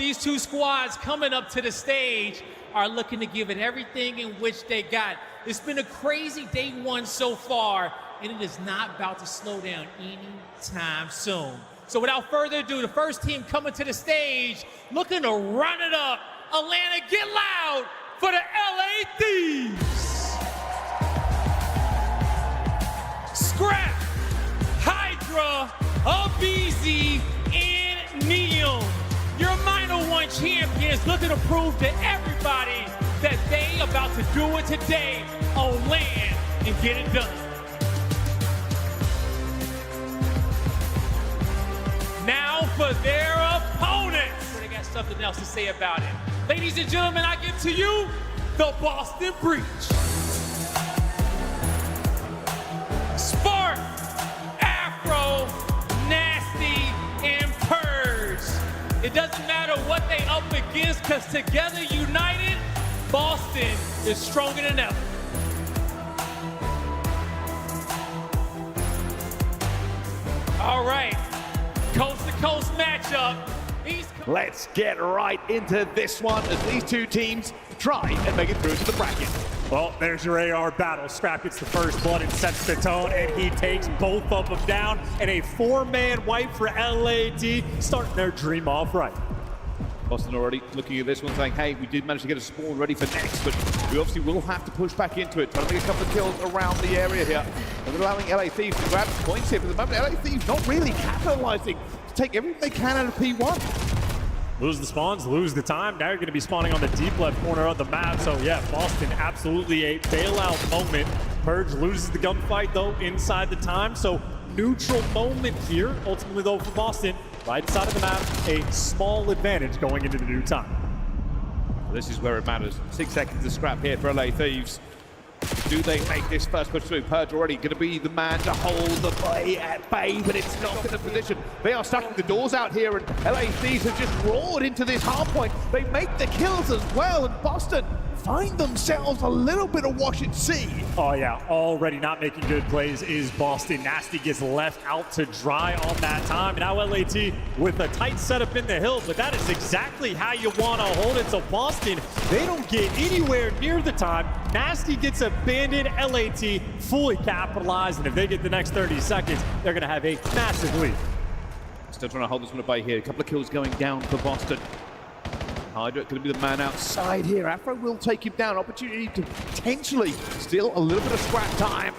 these two squads coming up to the stage are looking to give it everything in which they got. It's been a crazy day one so far, and it is not about to slow down anytime soon. So without further ado, the first team coming to the stage, looking to run it up. Atlanta, get loud for the LA Thieves. Scrap, HyDra, aBeZy, and Neon. Your minor one champions looking to prove to everybody that they about to do it today on land and get it done. Now for their opponents. They got something else to say about it. Ladies and gentlemen, I give to you the Boston Breach. Spark, Afro, Nasty, and Purge. It doesn't matter what they up against, because together united, Boston is stronger than ever. All right, coast to coast matchup. Let's get right into this one as these two teams try and make it through to the bracket. Well, there's your AR battle. Scrap gets the first blood and sets the tone, and he takes both of them down. And a four-man wipe for LAT, starting their dream off right. Boston already looking at this one saying, hey, we did manage to get a spawn ready for next, but we obviously will have to push back into it. Trying to make a couple of kills around the area here. And they're allowing LA Thieves to grab points here. But at the moment, LA Thieves not really capitalizing to take everything they can out of P1. Lose the spawns, lose the time. Now you're going to be spawning on the deep left corner of the map. So yeah, Boston absolutely a bailout moment. Purge loses the gunfight though inside the time. So neutral moment here. Ultimately though for Boston, right side of the map, a small advantage going into the new time. This is where it matters. 6 seconds to scrap here for LA Thieves. Do they make this first push through? Purge already going to be the man to hold the play at bay, but it's not in a position. They are stacking the doors out here, and LA Thieves have just roared into this hardpoint. They make the kills as well, and Boston find themselves a little bit of wash at sea. Oh yeah, already not making good plays is Boston. Nasty gets left out to dry on that time. Now LAT with a tight setup in the hill, but that is exactly how you want to hold it. So Boston, they don't get anywhere near the time. Nasty gets abandoned. LAT fully capitalized, and if they get the next 30 seconds, they're going to have a massive lead. Still trying to hold this one at bay here. A couple of kills going down for Boston. HyDra going to be the man outside here. Afro will take him down. Opportunity to potentially steal a little bit of scrap time.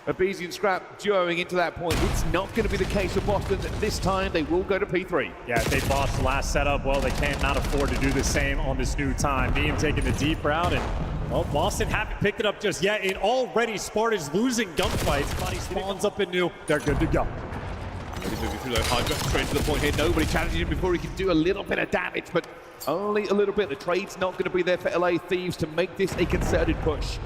aBeZy and Scrap duoing into that point. It's not going to be the case for Boston. This time they will go to P3. Yeah, if they botched the last setup, well, they cannot afford to do the same on this new time. Neem taking the deep route, and well, Boston haven't picked it up just yet. And already Sparta's losing gunfights. Body spawns up in new. They're good to go. Really moving through though. HyDra straight to the point here. Nobody challenging him before he can do a little bit of damage, but only a little bit. The trade's not going to be there for LA Thieves to make this a concerted push.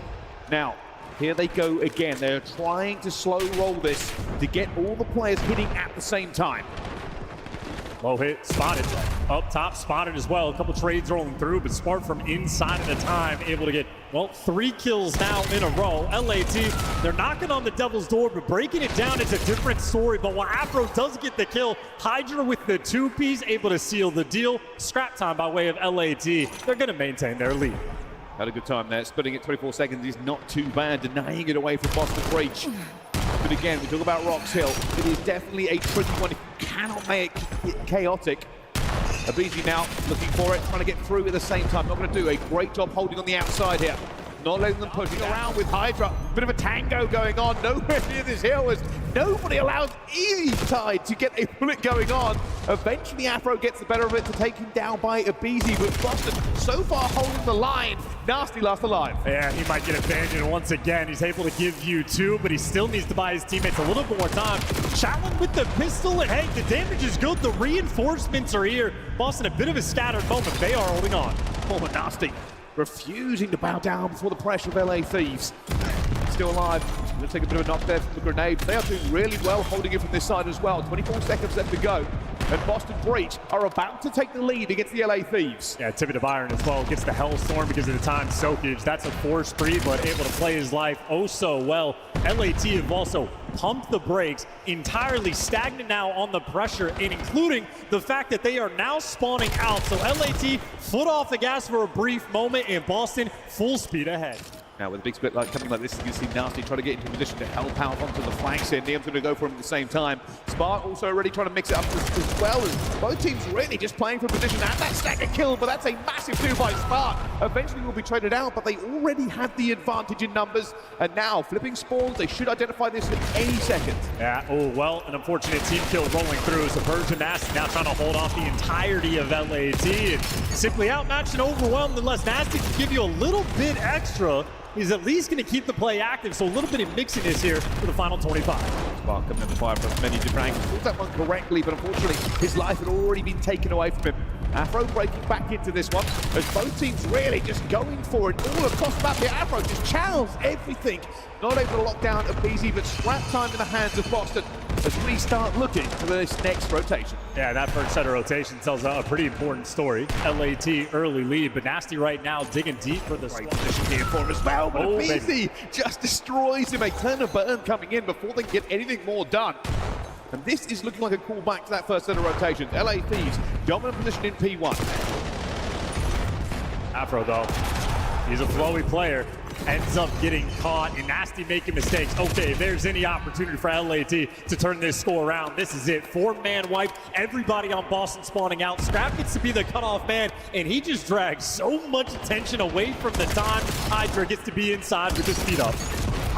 Now, here they go again. They're trying to slow roll this to get all the players hitting at the same time. Low hit, spotted. Up top, spotted as well. A couple trades rolling through, but Spark from inside of the time, able to get, well, 3 kills now in a row. LAT, they're knocking on the devil's door, but breaking it down is a different story. But while Afro does get the kill, HyDra with the 2-piece, able to seal the deal. Scrap time by way of LAT. They're going to maintain their lead. Had a good time there. Splitting it 24 seconds is not too bad. Denying it away from Boston Breach. But again, we talk about Rocks Hill. It is definitely a tricky one. If you cannot make it chaotic. aBeZy now looking for it, trying to get through at the same time. Not going to do a great job holding on the outside here. Not letting them pushing around with HyDra. Bit of a tango going on. Nowhere near this hill as nobody allows easyTide to get a bullet going on. Eventually Afro gets the better of it to take him down by aBeZy, but Boston so far holding the line. Nasty last alive. Yeah, he might get abandoned once again. He's able to give you 2, but he still needs to buy his teammates a little bit more time. Challenge with the pistol, and hey, the damage is good. The reinforcements are here. Boston, a bit of a scattered moment. They are holding on. Oh, Nasty refusing to bow down before the pressure of LA Thieves. Still alive. Going to take a bit of a knock there from the grenade. They are doing really well holding it from this side as well. 24 seconds left to go. and Boston Breach are about to take the lead against the LA Thieves. Yeah, Tippy to Byron as well gets the Hellstorm because of the time soakage. That's a force free, but able to play his life oh so well. LAT have also pumped the brakes, entirely stagnant now on the pressure, and including the fact that they are now spawning out. So LAT foot off the gas for a brief moment, and Boston full speed ahead. Now with a big split like coming like this, you can see Nasty trying to get into position to help out onto the flanks here. Niam's going to go for him at the same time. Spark also already trying to mix it up as well, as both teams really just playing for position. And that stagger kill, but that's a massive 2 by Spark. Eventually will be traded out, but they already have the advantage in numbers. And now flipping spawns, they should identify this in any second. Yeah, oh well, an unfortunate team kill rolling through. So Verge and Nasty now trying to hold off the entirety of LAT. And simply outmatched and overwhelmed, unless Nasty can give you a little bit extra. He's at least going to keep the play active, so a little bit of mixiness here for the final 25. Spark coming in the fire from many different angles. Pulls that one correctly, but unfortunately his life had already been taken away from him. Afro breaking back into this one, as both teams really just going for it all across the map here. Afro just channels everything. Not able to lock down aBeZy, but scrap time in the hands of Boston as we start looking for this next rotation. Yeah, that first set of rotation tells a pretty important story. LAT early lead, but Nasty right now digging deep for the Great position here for him as well, but aBeZy just destroys him. A turn of burn coming in before they can get anything more done. And this is looking like a callback to that first set of rotations. LA Thieves, dominant position in P1. Afro, though, he's a flowy player. Ends up getting caught and Nasty making mistakes. Okay, if there's any opportunity for LAT to turn this score around, this is it. 4-man wipe, everybody on Boston spawning out. Scrap gets to be the cutoff man, and he just drags so much attention away from the time. HyDra gets to be inside with his feet up.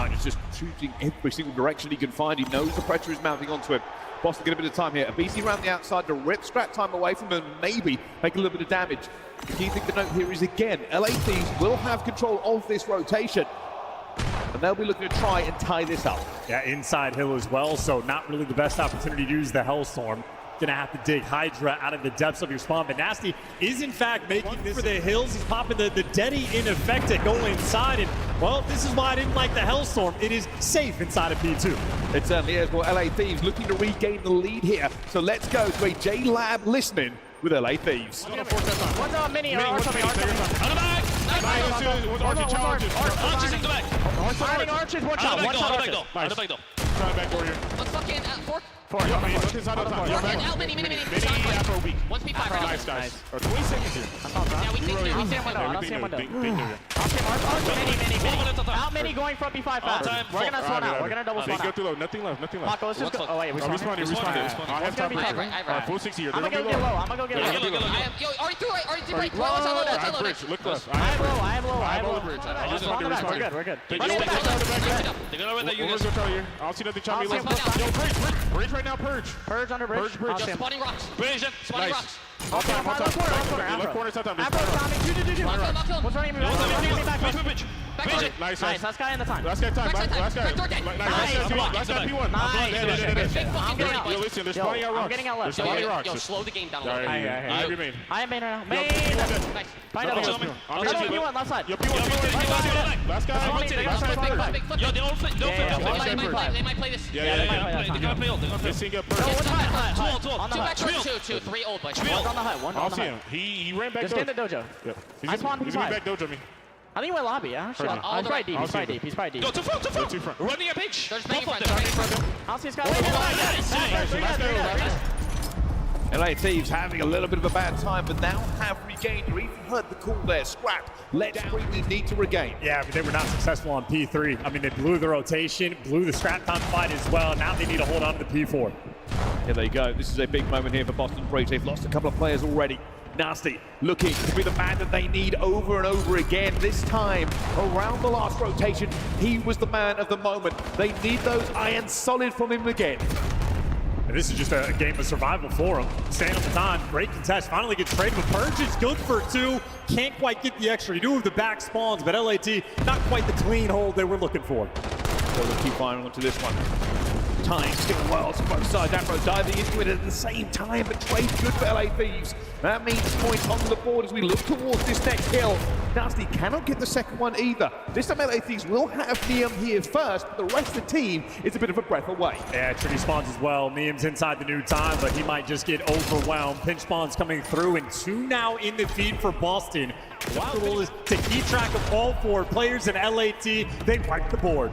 He's just shooting every single direction he can find. He knows the pressure is mounting onto him. Boston get a bit of time here. aBeZy around the outside to rip scrap time away from him and maybe make a little bit of damage. The key thing to note here is, again, LA Thieves will have control of this rotation. And they'll be looking to try and tie this up. Yeah, inside hill as well, so not really the best opportunity to use the Hellstorm. Gonna have to dig HyDra out of the depths of your spawn, but Nasty is in fact making this for the hills. He's popping the Deddy in effect to go inside, and well, this is why I didn't like the Hellstorm. It is safe inside of P2. It certainly is. Well, LA Thieves looking to regain the lead here. So let's go to a J-Lab listening with LA Thieves. One's on mini or something. On the back! Arches in the back! Fighting arches, one shot, arches. On the back door. Try back door here. Let's fucking fork. Look inside the top. Fork in, out, mini. Mini, Afro weak. 1 P5 right Nice, now. guys. 20 seconds here. Yeah, we think I see him window, I don't see him window. Big area. I'll see him arch, mini. Out mini going front B5 fast. time, We're gonna spawn out, we're gonna double spawn Go out. too low. Nothing left. Paco, let's just go. Oh wait, we're Responding. I have top It's right. Full 60 here. I'm gonna go get low, I'm gonna go get low. Yo, RE3 right. Tell I'm bridge. Look left. I am low. I have all the bridge. Just spawn the back, we're good. They're gonna run that unit. I don't see nothing trying me I'll left. see Yo, bridge right now. Purge. Purge under bridge. Bridge. I'll see him. Spawning rocks. Spawning rocks. All time. Left corner, top time. Afro, Tommy, what's running me back? Nice. Nice, last guy in the time. Last guy time. Last guy. Last guy P1. I'm getting out. Yo, listen, they're spawning out rocks. I'm getting out left. They're spawning rocks. Yo, slow the game down a little Alright, bit. I have your main. I am main right now. Main! Nice. Find out. Another P1 left side. Yo, P1. Last guy. Yo, they all play. Yeah, They might play this. Yeah. They're gonna play old. Missing a No, what's hut? Two On the hut. two, 3 old boys. One's on the hut. One's I'll on the see hut. him. He ran back Just get in the dojo. Yeah. I spawned He's P5. going back dojo me. I think he went lobby, yeah? Shit. All He's the probably deep. I'll He's see probably him. deep. He's probably deep. Go to front. Too front. Running a pitch. There's I'll see this guy. LA Thieves having a little bit of a bad time, but now have regained, or even heard the call there. Scrap. Let's bring the need to regain. Yeah, but they were not successful on P3. I mean, they blew the rotation, blew the scrap time fight as well. Now they need to hold on to the P4. Here they go. This is a big moment here for Boston Breach. They've lost a couple of players already. Nasty looking to be the man that they need over and over again. This time, around the last rotation, he was the man of the moment. They need those irons solid from him again. And this is just a game of survival for him. Staying on the time, great contest, finally gets traded, but Purge is good for 2. Can't quite get the extra. You do have the back spawns, but LAT, not quite the clean hold they were looking for. So they'll keep firing onto this one. Time still well to both sides. Afro diving into it at the same time, but trade good for LA Thieves. That means points on the board as we look towards this next kill. Nasty cannot get the second one either. This time LA Thieves will have Neum here first, but the rest of the team is a bit of a breath away. Yeah, Trinity spawns as well. Neum's inside the new time, but he might just get overwhelmed. Pinch spawns coming through, and 2 now in the feed for Boston. Wow, the goal is to keep track of all 4 players in LAT. They wipe the board.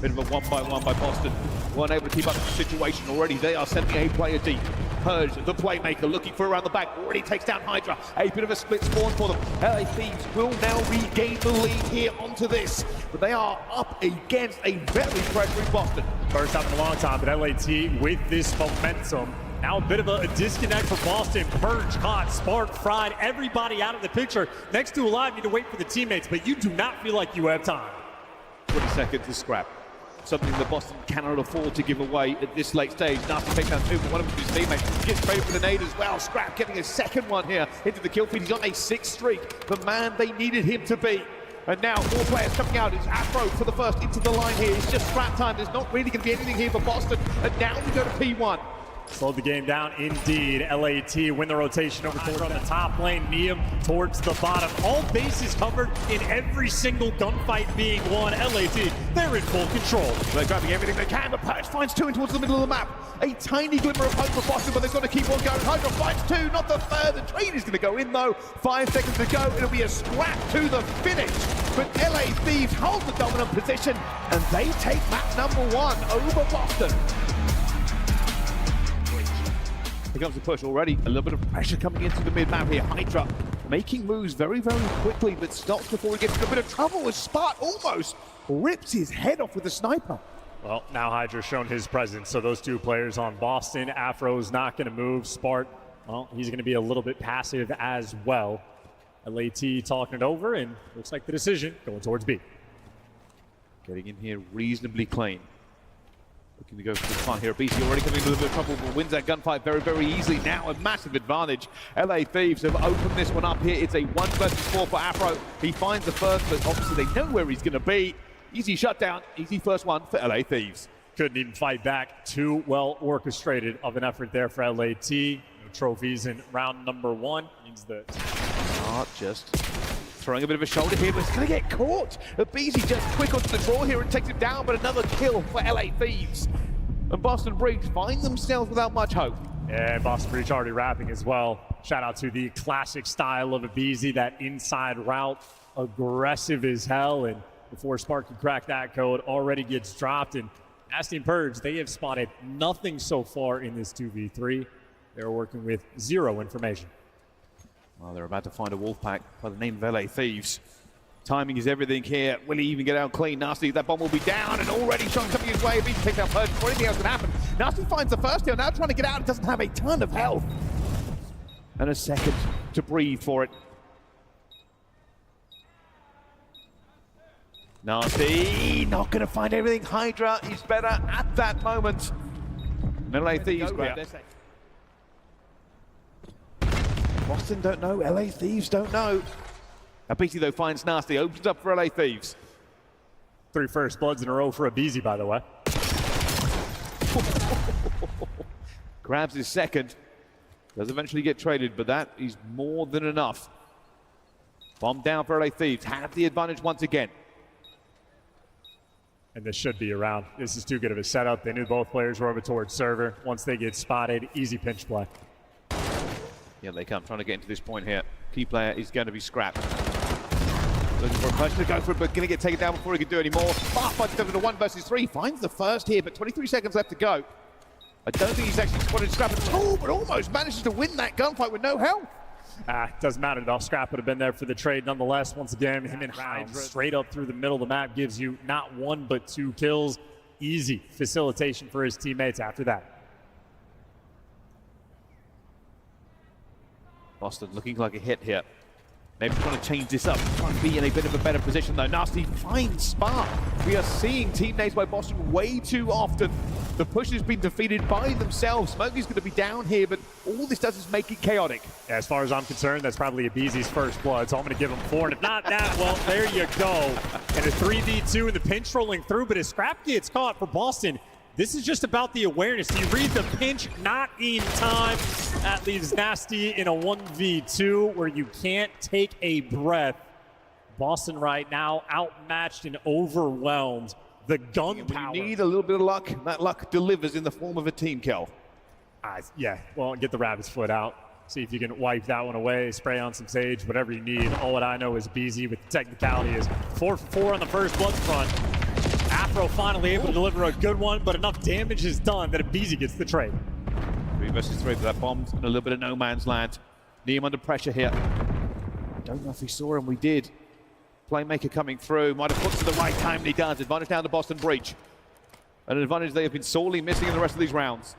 Bit of a one by Boston. Weren't able to keep up with the situation already. They are sending a player deep. Purge, the playmaker, looking for around the back. Already takes down HyDra. A bit of a split spawn for them. LA Thieves will now regain the lead here onto this. But they are up against a very pressuring Boston. First time in a long time, but LAT with this momentum. Now a bit of a disconnect for Boston. Purge caught, Spark fried, everybody out of the picture. Next to Alive, need to wait for the teammates, but you do not feel like you have time. 20 seconds to scrap. Something that Boston cannot afford to give away at this late stage. Nasty takes down 2, but one of his teammates gets traded for the nade as well. Scrap getting a second one here into the kill feed. He's on a 6th streak. The man they needed him to be. And now 4 players coming out. It's Afro for the first into the line here. It's just scrap time. There's not really going to be anything here for Boston. And now we go to P1. Slowed the game down indeed. LAT win the rotation over towards the top lane. Neum towards the bottom. All bases covered in every single gunfight being won. LAT, they're in full control. They're grabbing everything they can. The Purge finds 2 in towards the middle of the map. A tiny glimmer of hope for Boston, but they've got to keep on going. HyDra finds 2, not the third. The trade is going to go in though. 5 seconds to go. It'll be a scrap to the finish. But LA Thieves hold the dominant position, and they take map number 1 over Boston. Here comes the push already. A little bit of pressure coming into the mid-map here. HyDra making moves very, very quickly, but stops before he gets in a bit of trouble as Spot almost rips his head off with a sniper. Well, now HyDra's shown his presence, so those 2 players on Boston. Afro's not going to move. Spart, well, he's going to be a little bit passive as well. LAT talking it over, and looks like the decision going towards B. Getting in here reasonably clean. Looking to go for the fight here. aBeZy already coming into a little bit of trouble, but wins that gunfight very, very easily. Now a massive advantage. LA Thieves have opened this one up here. It's a 1 versus 4 for Afro. He finds the first, but obviously they know where he's going to be. Easy shutdown, easy first one for LA Thieves. Couldn't even fight back. 2 well orchestrated of an effort there for LAT. No trophies in round number 1. Means that Just throwing a bit of a shoulder here, but it's going to get caught. aBeZy just quick onto the draw here and takes him down, but another kill for LA Thieves. And Boston Breach find themselves without much hope. And Boston Breach already wrapping as well. Shout out to the classic style of aBeZy, that inside route, aggressive as hell. And before Spark can crack that code, already gets dropped. And Nasty and Purge, they have spotted nothing so far in this 2v3. They're working with 0 information. Well, they're about to find a wolf pack by the name of LA Thieves. Timing is everything here. Will he even get out clean? Nasty, that bomb will be down, and already shot coming his way. aBeZy takes out Purge before anything else can happen. Nasty finds the first kill, now trying to get out. It doesn't have a ton of health. And a second to breathe for it. Nasty, not going to find everything. HyDra is better at that moment. LA Thieves grab their second. Boston don't know, LA Thieves don't know. aBeZy though finds Nasty, opens up for LA Thieves. 3 first bloods in a row for aBeZy, by the way. Grabs his second. Does eventually get traded, but that is more than enough. Bomb down for LA Thieves, have the advantage once again. And this should be around. This is too good of a setup. They knew both players were over towards server. Once they get spotted, easy pinch play. Yeah, they come, trying to get into this point here. Key player is going to be scrapped. Looking for a person to go for it, but going to get taken down before he can do any more. Spark finds himself into 1 versus 3, finds the first here, but 23 seconds left to go. I don't think he's actually spotted Scrap at all, but almost manages to win that gunfight with no help. Doesn't matter at all. Scrap would have been there for the trade nonetheless. Once again, him and HyDra straight up through the middle of the map gives you not 1 but 2 kills. Easy facilitation for his teammates after that. Boston looking like a hit here. Maybe trying to change this up, trying to be in a bit of a better position though. Nasty finds Spark. We are seeing teammates by Boston way too often. The push has been defeated by themselves. Smokey's going to be down here, but all this does is make it chaotic. Yeah, as far as I'm concerned, that's probably aBeZy's first blood, so I'm going to give him 4. And if not that, well, there you go. And a 3v2 and the pinch rolling through, but as Scrap gets caught for Boston, This is just about the awareness. You read the pinch, not in time. That leaves Nasty in a 1v2 where you can't take a breath. Boston right now outmatched and overwhelmed. The gunpowder. You need a little bit of luck. That luck delivers in the form of a team kill. Yeah, well, get the rabbit's foot out. See if you can wipe that one away, spray on some Sage, whatever you need. All what I know is aBeZy with the technicality is 4 for 4 on the first blood front. Afro finally able to deliver a good one, but enough damage is done that aBeZy gets the trade. 3 versus 3 for that bombs and a little bit of no man's land. Neem under pressure here. Don't know if we saw him, we did. Playmaker coming through, might have put to the right time, and he does. Advantage down to Boston Breach. An advantage they have been sorely missing in the rest of these rounds.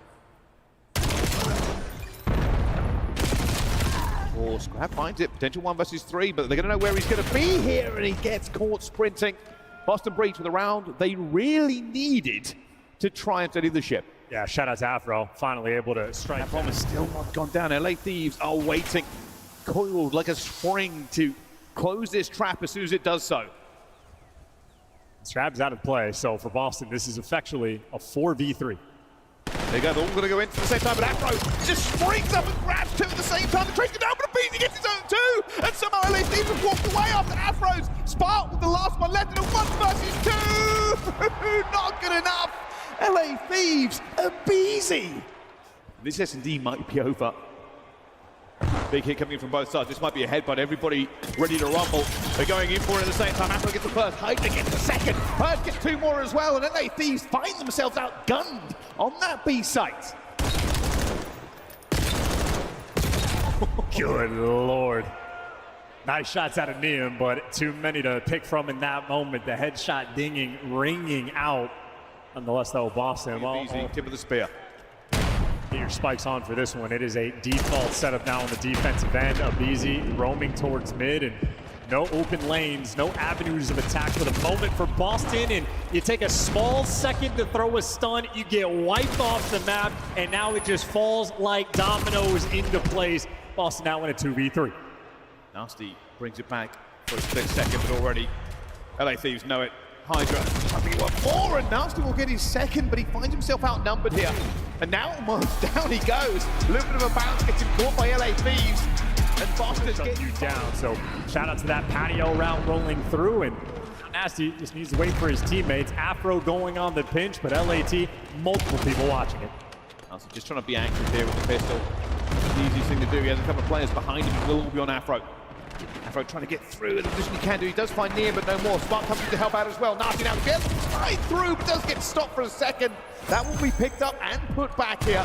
Oh, Scrap finds it, potential 1 versus 3, but they're going to know where he's going to be here, and he gets caught sprinting. Boston Breach with a round they really needed to try and steady the ship. Yeah, shout out to Afro, finally able to strike. That bomb has still not gone down. LA Thieves are waiting, coiled like a spring to close this trap as soon as it does so. Strab's out of play, so for Boston, this is effectually a 4v3. They go, they're all going to go into the same time, but Afro just springs up and grabs 2 at the same time. The trace goes down, but aBeZy gets his own 2, and somehow LA Thieves have walked away after Afro's spark with the last one left in a 1 versus 2. Not good enough. LA Thieves, aBeZy. This S&D might be over. Big hit coming in from both sides. This might be a headbutt. Everybody ready to rumble. They're going in for it at the same time. Afro gets the first. HyDra gets the second. Purge gets 2 more as well. And LA Thieves find themselves outgunned on that B site. Good Lord. Nice shots out of Neem, but too many to pick from in that moment. The headshot dinging, ringing out. Nonetheless, though, Boston. Well, Easy, tip of the spear. Get your spikes on for this one. It is a default setup now on the defensive end. aBeZy roaming towards mid and no open lanes, no avenues of attack for the moment for Boston. And you take a small second to throw a stun, you get wiped off the map, and now it just falls like dominoes into place. Boston now in a 2v3. Nasty brings it back for a split second, but already LA Thieves know it. HyDra, I think he wants more, and Nasty will get his second, but he finds himself outnumbered here. And now almost down he goes. A little bit of a bounce gets him caught by LA Thieves. And Boston's getting you down. So shout out to that patio route rolling through, and Nasty just needs to wait for his teammates. Afro going on the pinch, but LAT, multiple people watching it. Nasty just trying to be active here with the pistol. The easiest thing to do. He has a couple of players behind him. He will all be on Afro. Afro trying to get through in the position he can do. He does find Neem, but no more. Spark comes in to help out as well. Nasty now gets right through, but does get stopped for a second. That will be picked up and put back here.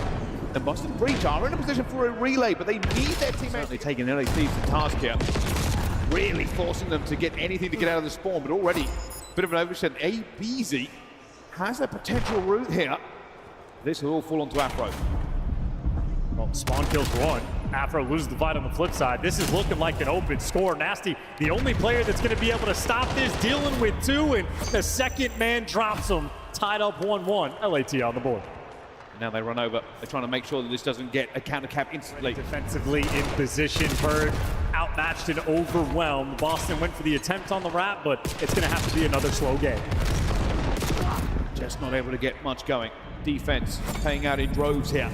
And Boston Breach are in a position for a relay, but they need their teammates. They're taking LA Thieves to task here. Really forcing them to get anything to get out of the spawn, but already a bit of an overshed. aBeZy has a potential route here. This will all fall onto Afro. Well, spawn kills one. Afro loses the fight on the flip side. This is looking like an open score. Nasty, the only player that's going to be able to stop this, dealing with 2, and the second man drops him. Tied up 1-1. LAT on the board. Now they run over. They're trying to make sure that this doesn't get a counter cap instantly. Defensively in position. Bird outmatched and overwhelmed. Boston went for the attempt on the wrap, but it's going to have to be another slow game. Just not able to get much going. Defense paying out in droves here.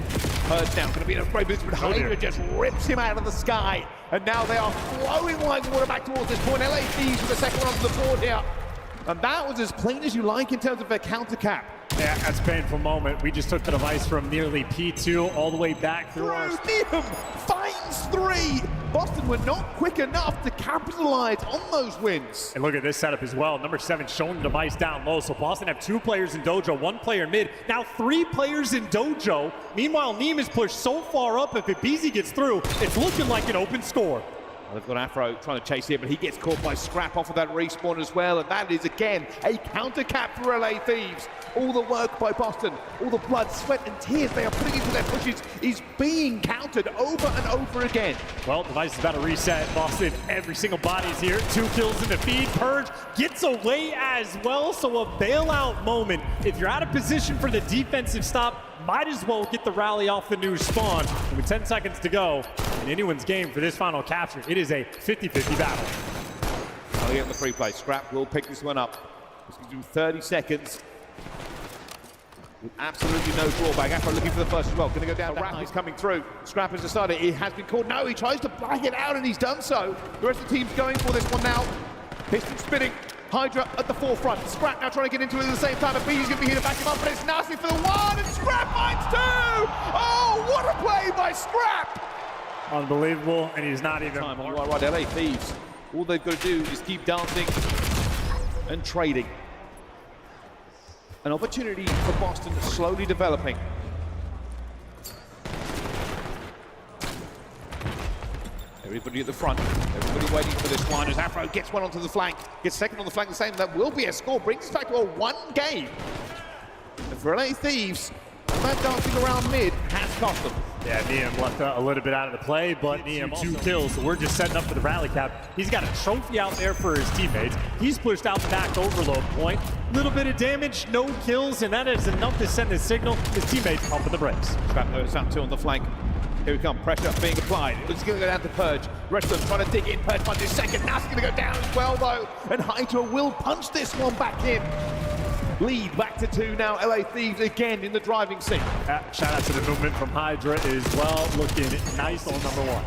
Bird's down, going to be in a great position, but HyDra just rips him out of the sky. And now they are flowing like water back towards this point. LA Thieves with the second one onto the board here. And that was as clean as you like in terms of their counter cap. Yeah, that's a painful moment. We just took the device from nearly P2 all the way back through our... Neem finds 3. Boston were not quick enough to capitalize on those wins. And look at this setup as well. Number 7 showing the device down low. So Boston have 2 players in dojo, 1 player mid. Now 3 players in dojo. Meanwhile, Neem is pushed so far up. If aBeZy gets through, it's looking like an open score. Well, they've got Afro trying to chase here, but he gets caught by Scrap off of that respawn as well. And that is, again, a counter cap for LA Thieves. All the work by Boston, all the blood, sweat, and tears they are putting into their pushes is being countered over and over again. Well, device is about to reset. Boston, every single body is here. 2 kills in the feed. Purge gets away as well, so a bailout moment. If you're out of position for the defensive stop, might as well get the rally off the new spawn. And with 10 seconds to go in anyone's game for this final capture, it is a 50-50 battle. I'll get the free play. Scrap will pick this one up. This gives him 30 seconds. With absolutely no drawback. Afro looking for the first as well. Going to go down. The Rap is coming through. Scrap has decided he has been caught. No, he tries to blag it out and he's done so. The rest of the team's going for this one now. Piston spinning. HyDra at the forefront. Scrap now trying to get into it at the same time. aBeZy's going to be here to back him up, but it's nasty for the one, and Scrap finds two! Oh, what a play by Scrap! Unbelievable, and he's not even... Right, LA Thieves. All they've got to do is keep dancing and trading. An opportunity for Boston slowly developing. Everybody at the front, everybody waiting for this one as Afro gets one onto the flank, gets second on the flank the same. That will be a score, brings us back to a one game. And for LA Thieves, that dancing around mid has cost them. Yeah, Neum left a little bit out of the play, but Neum 2 kills, so we're just setting up for the rally cap. He's got a trophy out there for his teammates. He's pushed out the back overload point. Little bit of damage, no kills, and that is enough to send a signal. His teammates pumping the brakes. Scrap notice out two on the flank. Here we come, pressure being applied. It's going to go down to Purge. Rest of them trying to dig in. Purge punches second. Now it's going to go down as well, though. And HyDra will punch this one back in. Lead back to 2 now. LA Thieves again in the driving seat. Shout out to the movement from HyDra as well. Looking nice on number 1.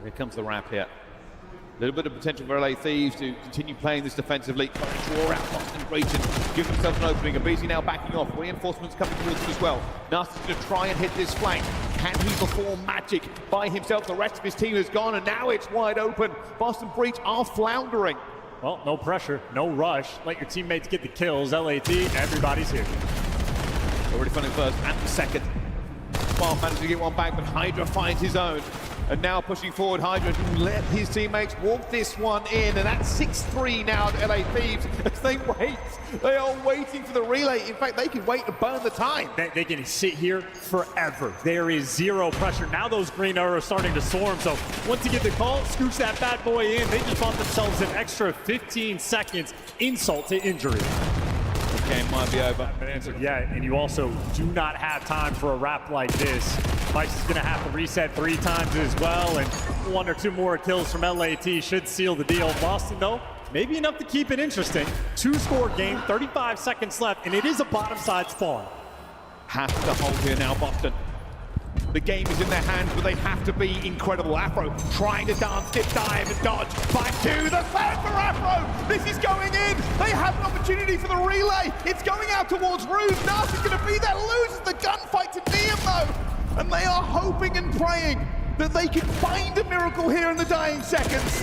Here comes the wrap here. A little bit of potential for LA Thieves to continue playing this defensively. Trying to draw out Boston Breach and give themselves an opening. aBeZy now backing off. Reinforcements coming towards him as well. Nasty's going to try and hit this flank. Can he perform magic by himself? The rest of his team is gone, and now it's wide open. Boston Breach are floundering. Well, no pressure, no rush. Let your teammates get the kills. LAT, everybody's here. Already funding first and the second. Spark managed to get one back, but HyDra finds his own. And now pushing forward, HyDra to let his teammates walk this one in. And that's 6-3 now to LA Thieves as they wait. They are waiting for the relay. In fact, they can wait to burn the time. They can sit here forever. There is zero pressure. Now those green arrows starting to swarm. So once you get the call, scooch that bad boy in. They just bought themselves an extra 15 seconds, insult to injury. Game might be over. Yeah, and you also do not have time for a wrap like this. Mike's is gonna have to reset 3 times as well, and 1 or 2 more kills from LAT should seal the deal. Boston, though, maybe enough to keep it interesting. 2-score game, 35 seconds left, and it is a bottom side spawn. Has to hold here now, Boston. The game is in their hands, but they have to be incredible. Afro trying to dance, dip, dive, and dodge. 5-2, the third for Afro. This is going in. They have an opportunity for the relay. It's going out towards Ruse. Nasty's going to be there, loses the gunfight to Neum, though. And they are hoping and praying that they can find a miracle here in the dying seconds.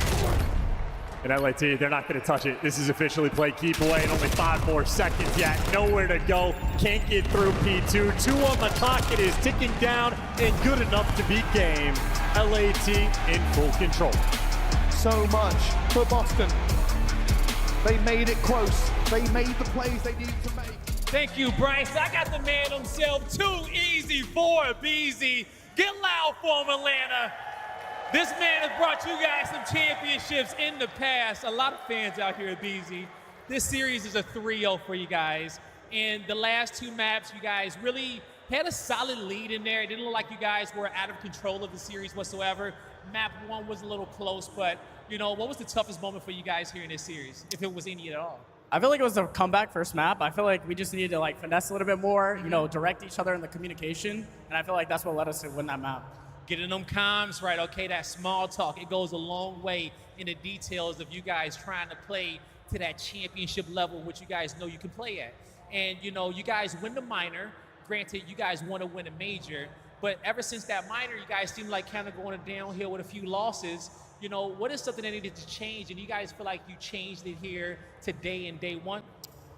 And LAT, they're not going to touch it. This is officially play keep away, and only 5 more seconds yet. Nowhere to go. Can't get through P2. 2 on the clock. It is ticking down and good enough to beat game. LAT in full control. So much for Boston. They made it close. They made the plays they needed to make. Thank you, Bryce. I got the man himself. Too easy for aBeZy. Get loud for him, Atlanta. This man has brought you guys some championships in the past. A lot of fans out here at aBeZy. This series is a 3-0 for you guys. And the last 2 maps, you guys really had a solid lead in there. It didn't look like you guys were out of control of the series whatsoever. Map 1 was a little close, but, you know, what was the toughest moment for you guys here in this series, if it was any at all? I feel like it was the comeback first map. I feel like we just needed to like finesse a little bit more, you know, direct each other in the communication. And I feel like that's what led us to win that map. Getting them comms right, okay, that small talk, it goes a long way in the details of you guys trying to play to that championship level, which you guys know you can play at. And, you know, you guys win the minor. Granted, you guys want to win a major, but ever since that minor, you guys seem like kind of going downhill with a few losses. You know, what is something that needed to change? And you guys feel like you changed it here today in day 1?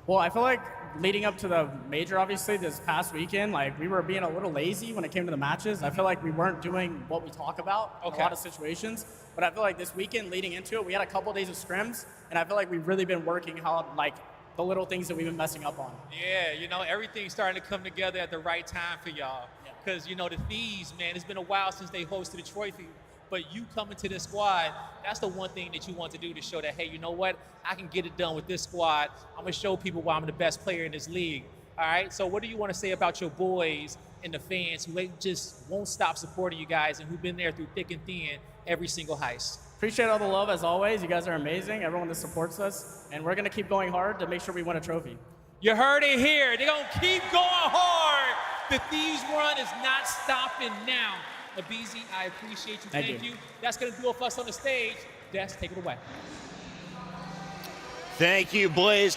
Well, I feel like leading up to the major, obviously, this past weekend, like we were being a little lazy when it came to the matches. I feel like we weren't doing what we talk about in a lot of situations. But I feel like this weekend leading into it, we had a couple of days of scrims, and I feel like we've really been working hard, like the little things that we've been messing up on. Yeah, you know, everything's starting to come together at the right time for y'all. Because, you know, the Thieves, man, it's been a while since they hosted a trophy. But you coming to this squad, that's the one thing that you want to do to show that, hey, you know what? I can get it done with this squad. I'm going to show people why I'm the best player in this league. All right? So what do you want to say about your boys and the fans who just won't stop supporting you guys and who've been there through thick and thin every single heist? Appreciate all the love, as always. You guys are amazing, everyone that supports us. And we're going to keep going hard to make sure we win a trophy. You heard it here. They're going to keep going hard. The Thieves run is not stopping now. aBeZy, I appreciate you. Thank you. That's going to do it for us on the stage. Des, take it away. Thank you, Blaze.